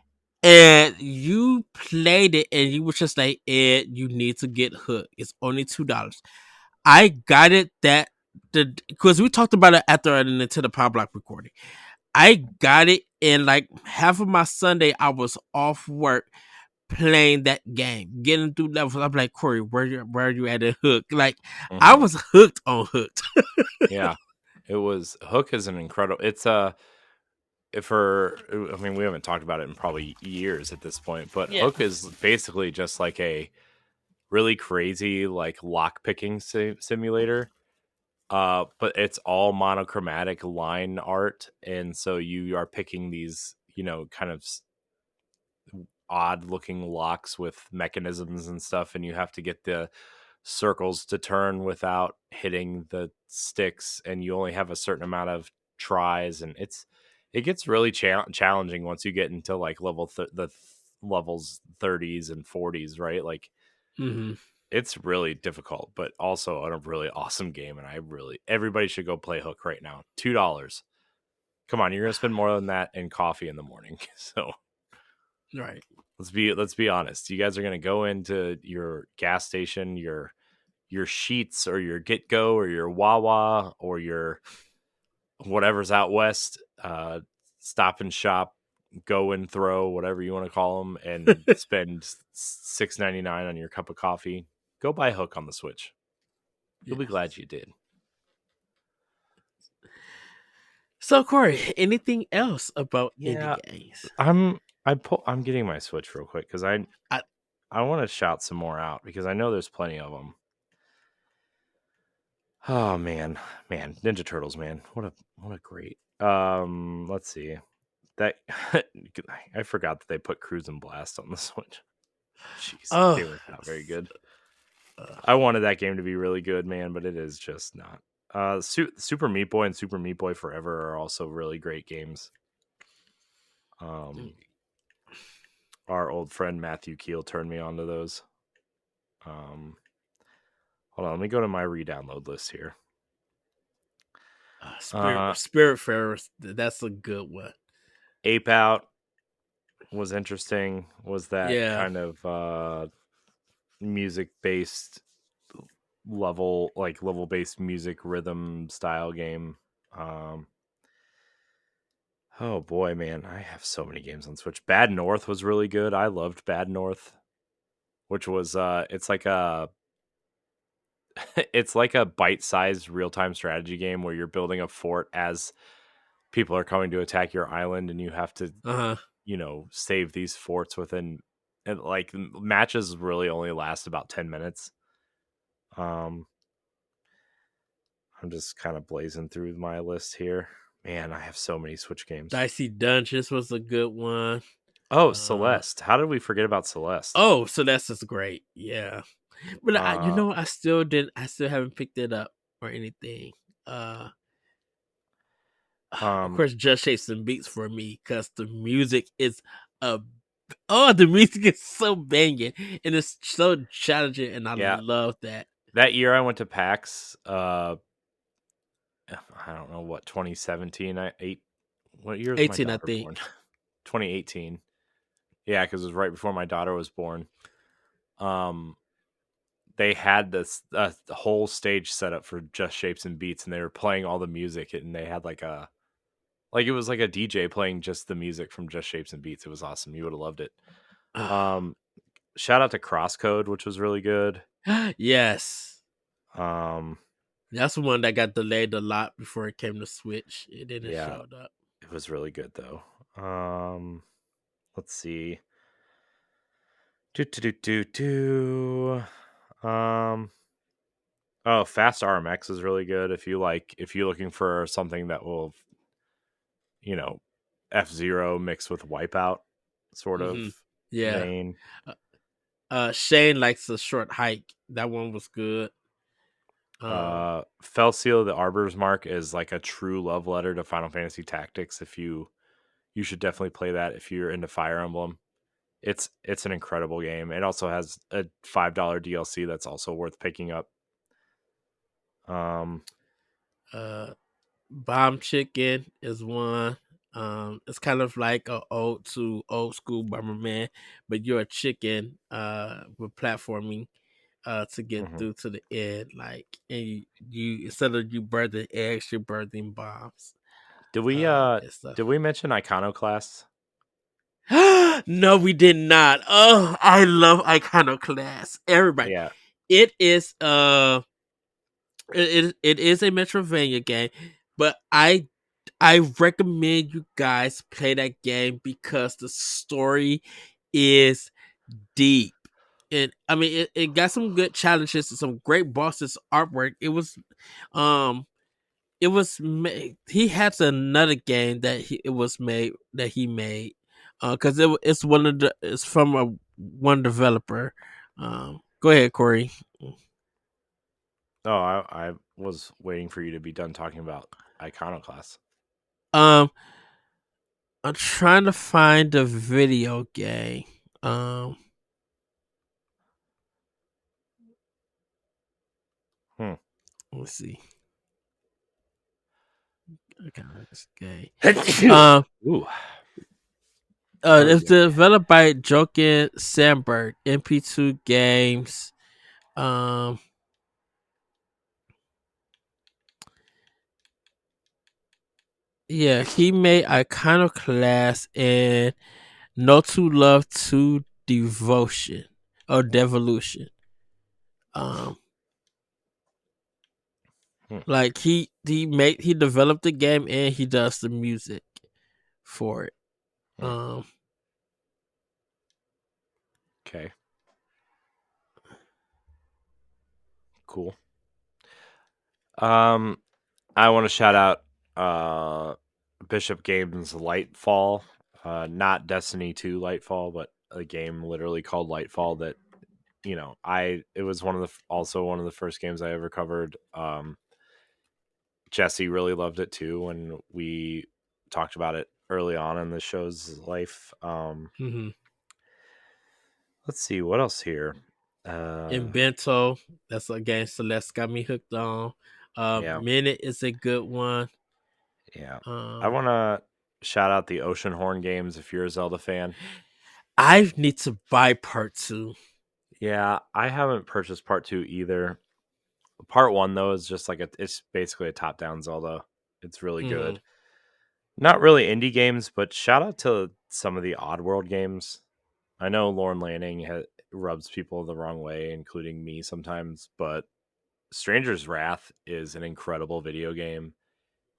S1: And you played it and you were just like, Ed, you need to get Hook. It's only $2. I got it because we talked about it after the Nintendo Power Block recording. I got it in like half of my Sunday. I was off work playing that game, getting through levels. I'm like, Corey, where are you at a Hook? Like, I
S2: Mm-hmm.
S1: was hooked on Hooked.
S2: Yeah. It was Hook is an incredible. It's we haven't talked about it in probably years at this point, but
S1: Yeah.
S2: Hook is basically just like a really crazy like lock picking simulator. But it's all monochromatic line art, and so you are picking these, kind of odd looking locks with mechanisms and stuff, and you have to get the circles to turn without hitting the sticks, and you only have a certain amount of tries, and it gets really challenging once you get into like levels 30s and 40s, right? Like
S1: Mm-hmm.
S2: it's really difficult, but also a really awesome game, and everybody should go play Hook right now. $2. Come on, you're gonna spend more than that in coffee in the morning. So
S1: Right.
S2: let's be honest. You guys are gonna go into your gas station, your Sheets or your Get Go or your Wawa or your whatever's out west, Stop and Shop, Go and Throw, whatever you want to call them, and spend $6.99 on your cup of coffee. Go buy Hook on the Switch. You'll be glad you did.
S1: So, Corey, anything else about
S2: Yeah,
S1: indie games?
S2: I'm getting my Switch real quick because
S1: I,
S2: I want to shout some more out because I know there's plenty of them. Oh man, Ninja Turtles, man, what a great. Let's see that I forgot that they put Cruise and Blast on the Switch. Jeez,
S1: oh,
S2: they were not very good. I wanted that game to be really good, man, but it is just not. Super Meat Boy and Super Meat Boy Forever are also really great games. Our old friend Matthew Keel turned me onto those. Hold on, let me go to my re-download list here.
S1: Spirit Ferris, that's a good one.
S2: Ape Out was interesting. Was that
S1: Yeah.
S2: kind of music based level based music rhythm style game? Oh boy, man, I have so many games on Switch. Bad North was really good. I loved Bad North, which was it's like a it's like a bite-sized real-time strategy game where you're building a fort as people are coming to attack your island, and you have to
S1: Uh-huh.
S2: save these forts within, and like matches really only last about 10 minutes. I'm just kind of blazing through my list here. Man, I have so many Switch games.
S1: Dicey Dungeons was a good one.
S2: Oh, Celeste. How did we forget about Celeste?
S1: Oh, so that's just great. Yeah. But I still haven't picked it up or anything. Of
S2: Um,
S1: course, Just Shapes and Beats for me because the music is the music is so banging and it's so challenging, and I
S2: yeah,
S1: love that.
S2: that year I went to PAX. I don't know what 2017. What year was my
S1: 18, I
S2: daughter born?
S1: think.
S2: 2018. Yeah, because it was right before my daughter was born. They had this whole stage set up for Just Shapes and Beats, and they were playing all the music, and they had it was like a DJ playing just the music from Just Shapes and Beats. It was awesome. You would have loved it. Shout out to Crosscode, which was really good.
S1: Yes.
S2: Um,
S1: That's the one that got delayed a lot before it came to Switch. It didn't
S2: yeah,
S1: show up.
S2: It was really good though. Let's see. Um, oh, Fast RMX is really good if you're looking for something that will, you know, F-Zero mixed with Wipeout sort of
S1: Hmm. Yeah.
S2: vein.
S1: Shane likes a short hike. That one was good. Um,
S2: Felseal the Arbor's Mark is like a true love letter to Final Fantasy Tactics. If you should definitely play that if you're into Fire Emblem. It's an incredible game. It also has a $5 DLC that's also worth picking up. Um,
S1: uh, Bomb Chicken is one. It's kind of like a old school Bomberman, but you're a chicken with platforming to get
S2: mhm.
S1: through to the end. Like, and you instead of you birthing eggs, you're birthing bombs
S2: Did we
S1: and
S2: did
S1: stuff.
S2: we mention Iconoclast?
S1: No, we did not. Oh, I love Iconoclast. Everybody,
S2: Yeah.
S1: it is it is a Metrovania game, but I recommend you guys play that game because the story is deep. And I mean it got some good challenges and some great bosses artwork. Um it was made, he has another game that he made because it's it's from one developer. Go ahead, Corey.
S2: Oh, I was waiting for you to be done talking about Iconoclast.
S1: Um, I'm trying to find the video game. Um,
S2: Hmm.
S1: let's see. Okay, okay. Um,
S2: Ooh, that was
S1: it's
S2: good.
S1: developed by Joken Sandberg, MP2 Games. Um, yeah, he made Iconoclast and No to Love to Devotion or Devolution. Um,
S2: Hmm.
S1: like he developed the game and he does the music for it.
S2: Hmm.
S1: Um,
S2: Okay, cool. Um, I want to shout out Bishop Games Lightfall, not Destiny 2 Lightfall, but a game literally called Lightfall that it was also one of the first games I ever covered. Jesse really loved it too when we talked about it early on in the show's life.
S1: mhm.
S2: Let's see what else here. Uh,
S1: And Bento, that's a game Celeste got me hooked on.
S2: yeah,
S1: Minute is a good one.
S2: yeah. I
S1: Um,
S2: want to shout out the Ocean Horn games if you're a Zelda fan.
S1: I need to buy part two.
S2: Yeah, I haven't purchased part two either. Part one though is just it's basically a top-down Zelda. It's really
S1: Hmm.
S2: good. Not really indie games, but shout out to some of the Oddworld games. I know Lorne Lanning rubs people the wrong way, including me sometimes, but Stranger's Wrath is an incredible video game,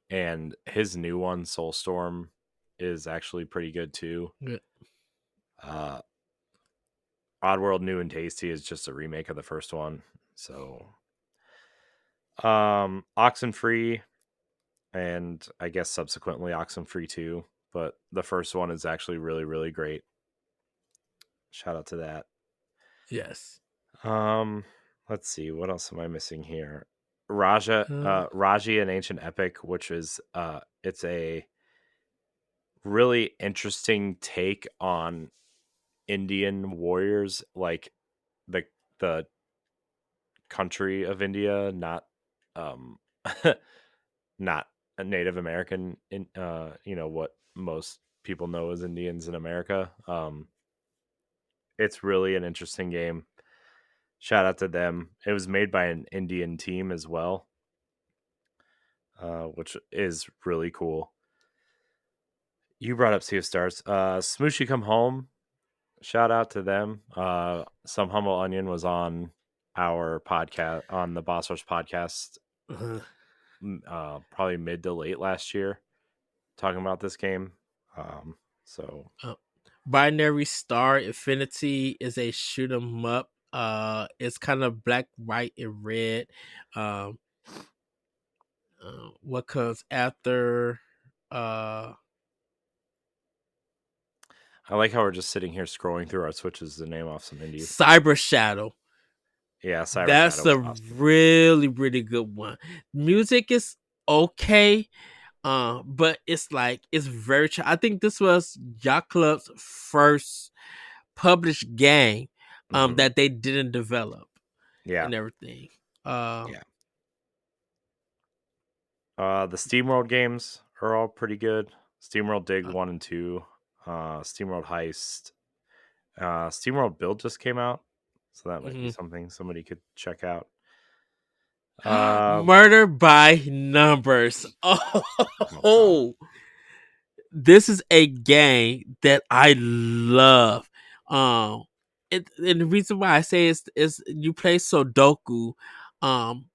S2: and his new one, Soulstorm, is actually pretty good too.
S1: Yeah.
S2: Uh, Oddworld New and Tasty is just a remake of the first one. So, Oxenfree, and I guess subsequently Oxenfree 2, but the first one is actually really, really great. Shout out to that.
S1: Yes.
S2: Um, let's see, what else am I missing here?
S1: Uh,
S2: Raji an Ancient Epic, which is it's a really interesting take on Indian warriors, like the the country of India, not um not a Native American in what most people know as Indians in America. It's really an interesting game. Shout out to them. It was made by an Indian team as well, which is really cool. You brought up Sea of Stars. Smooshy Come Home. Shout out to them. Some Humble Onion was on our podcast, on the Boss Rush podcast,
S1: uh,
S2: probably mid to late last year. talking about this game. So
S1: Uh, Binary Star Infinity is a shoot 'em up. It's kind of black, white, and red. Um, what comes after? Uh,
S2: I like how we're just sitting here scrolling through our switches to name off some indies.
S1: Cyber Shadow.
S2: Yeah, Cyber
S1: That's
S2: Shadow was
S1: a
S2: awesome.
S1: really, really good one. Music is okay, but it's like it's very. I think this was Yacht Club's first published game,
S2: Mm-hmm.
S1: that they didn't develop
S2: Yeah,
S1: and everything. Uh,
S2: yeah. The SteamWorld games are all pretty good. SteamWorld Dig
S1: uh
S2: 1 and 2, SteamWorld Heist, SteamWorld Build just came out, so that might be
S1: mhm.
S2: something somebody could check out. Uh,
S1: Murder by Numbers.
S2: oh god,
S1: Oh, this is a game that I love. Um, and the reason why I say is you play Sudoku,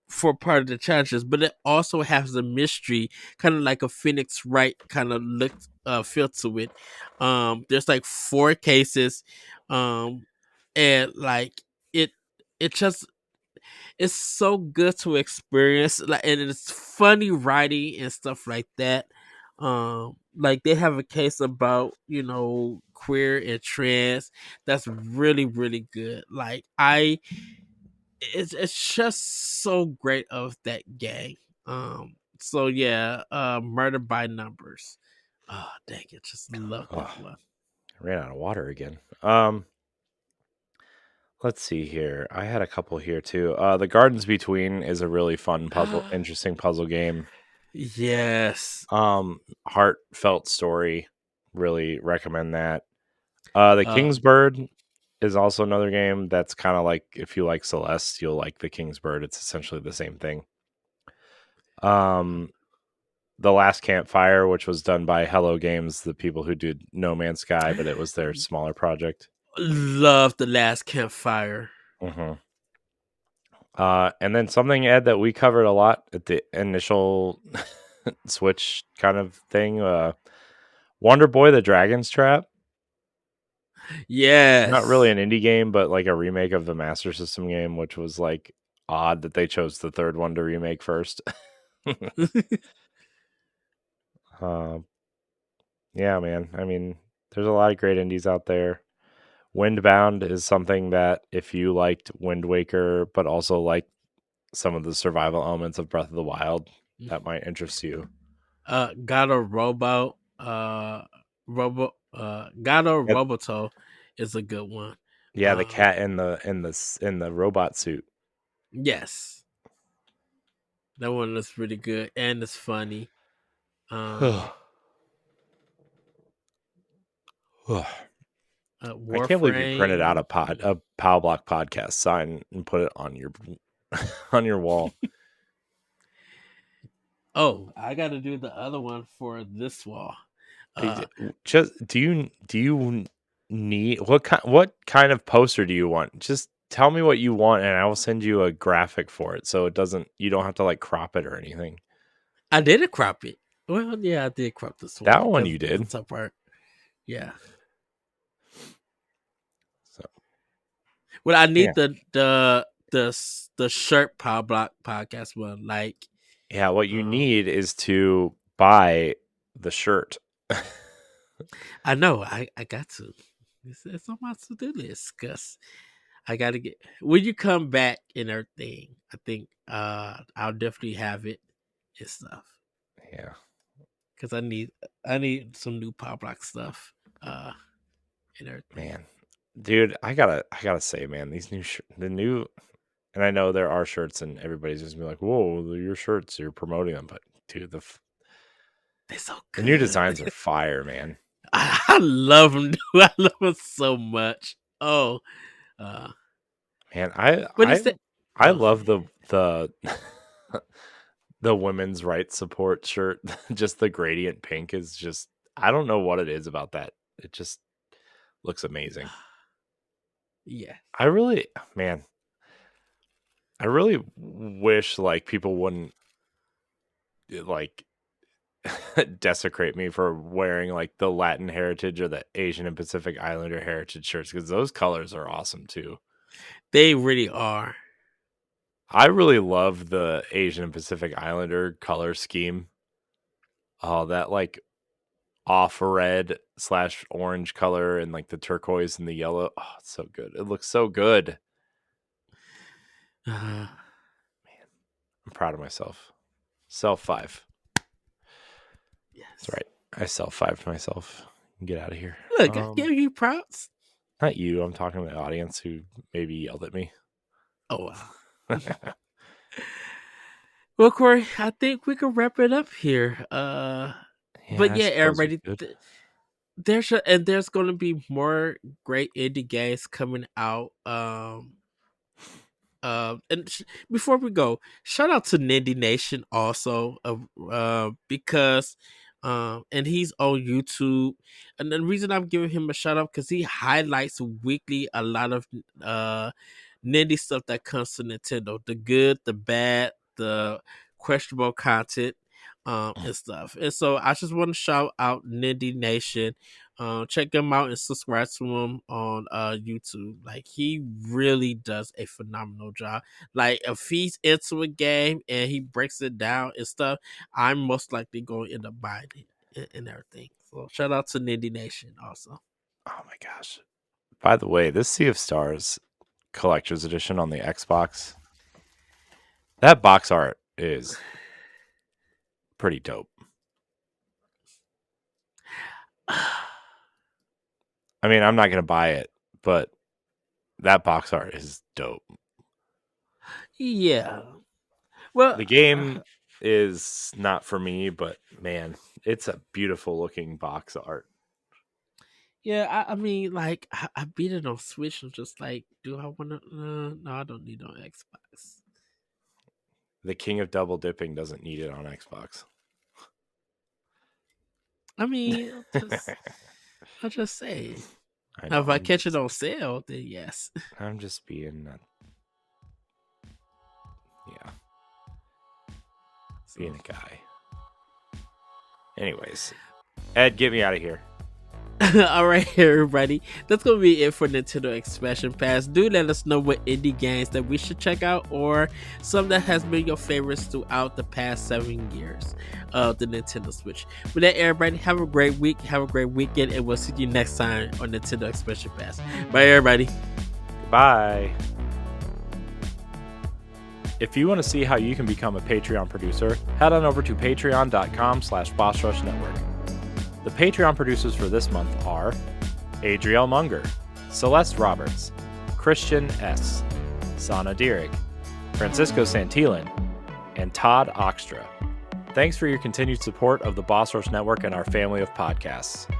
S1: for part of the challenges, but it also has a mystery, kind of like a Phoenix Wright kind of look, feel to it. There's like four cases, um, and like it, it just it's so good to experience, like, and it's funny writing and stuff like that. Like they have a case about, queer and trans that's really, really good. Like it's just so great of that game. So yeah, Murder by Numbers. Oh dang it, just love
S2: oh,
S1: that one.
S2: I ran out of water again. Let's see here. I had a couple here too. The Gardens Between is a really fun puzzle, interesting puzzle game.
S1: Yes.
S2: Heartfelt story. Really recommend that. The
S1: uh
S2: King's Bird is also another game that's kind of like, if you like Celeste, you'll like the King's Bird. It's essentially the same thing. Um, the Last Campfire, which was done by Hello Games, the people who did No Man's Sky, but it was their smaller project.
S1: Love The Last Campfire.
S2: hmm and then something, Ed, that we covered a lot at the initial Switch kind of thing. Wonder Boy: The Dragon's Trap. Not really
S1: Yes.
S2: an indie game, but like a remake of the Master System game, which was like odd that they chose the third one to remake first. uh, yeah, man. I mean, there's a lot of great indies out there. Windbound is something that if you liked Wind Waker, but also like some of the survival elements of Breath of the Wild, that might interest you.
S1: Got a Robo, Got a
S2: Yep.
S1: Roboto is a good one.
S2: Yeah, the cat in the robot suit.
S1: Yes, that one is really good and it's funny. Um,
S2: I can't believe you printed out
S1: Warframe.
S2: a Pow Block podcast sign and put it on your on your wall.
S1: Oh, I got to do the other one for this wall. Uh,
S2: Just do you need what kind of poster do you want? Just tell me what you want and I will send you a graphic for it so you don't have to like crop it or anything.
S1: I didn't crop it. Well, yeah, I did crop this one
S2: That one
S1: because
S2: you
S1: the
S2: did.
S1: top part. Yeah.
S2: So
S1: Well, I
S2: yeah.
S1: need the shirt Power Block podcast one. Like,
S2: Yeah, what you
S1: um,
S2: need is to buy the shirt.
S1: I know I got to. It's on my to do list because I got to get when you come back and everything. I think I'll definitely have it and stuff
S2: Yeah.
S1: because I need some new Pop Rock stuff and everything.
S2: Man. Dude, I gotta say, man, these the new, and I know there are shirts and everybody's just be like, whoa, they're your shirts, you're promoting them, but dude,
S1: They're so
S2: the new
S1: good.
S2: designs are fire, man.
S1: I love them. Dude. I love them so much. Oh, uh,
S2: Man, I
S1: but
S2: I
S1: it's the
S2: I
S1: oh
S2: love the the women's rights support shirt. Just the gradient pink is just, I don't know what it is about that. It just looks amazing.
S1: yeah.
S2: I really, man, I really wish like people wouldn't like desecrate me for wearing like the Latin heritage or the Asian and Pacific Islander heritage shirts, because those colors are awesome too.
S1: They really are.
S2: I really love the Asian and Pacific Islander color scheme. Oh, that like off red / orange color and like the turquoise and the yellow. Oh, it's so good. It looks so good. Man, I'm proud of myself. Self 5.
S1: Yes.
S2: That's right. I self 5 myself. Get out of here.
S1: Look, I give you props.
S2: Not you. I'm talking to the audience who maybe yelled at me.
S1: Oh, wow. Well, Corey, I think we can wrap it up here. But yeah, everybody, there's going to be more great indie games coming out. Before we go, shout out to Nindy Nation also, because and he's on YouTube, and the reason I'm giving him a shout out because he highlights weekly a lot of Nindy stuff that comes to Nintendo, the good, the bad, the questionable content, and stuff. And so I just want to shout out Nindy Nation. Check him out and subscribe to him on YouTube. Like, he really does a phenomenal job. Like, if he's into a game and he breaks it down and stuff, I'm most likely going to end up buying it and everything. So shout out to Nindy Nation also.
S2: Oh my gosh. By the way, this Sea of Stars collector's edition on the Xbox, that box art is pretty dope. I mean, I'm not going to buy it, but that box art is dope.
S1: Yeah. Well,
S2: the game is not for me, but man, it's a beautiful looking box art.
S1: Yeah, I mean, like, I beat it on Switch. I'm just like, do I want to? No, I don't need it on Xbox.
S2: The king of double dipping doesn't need it on Xbox.
S1: I mean, I'll just say. Now, if I catch it on sale, then yes.
S2: I'm just being, being a guy. Anyways, Ed, get me out of here.
S1: All right, everybody. That's going to be it for Nintendo Expansion Pass. Do let us know what indie games that we should check out, or some that has been your favorites throughout the past 7 years of the Nintendo Switch. With that, everybody, have a great week. Have a great weekend, and we'll see you next time on Nintendo Expansion Pass. Bye, everybody.
S2: Bye. If you want to see how you can become a Patreon producer, head on over to patreon.com/BossRushNetwork. The Patreon producers for this month are Adriel Munger, Celeste Roberts, Christian S., Sana Dirrig, Francisco Santillan, and Todd Oxtra. Thanks for your continued support of the Boss Rush Network and our family of podcasts.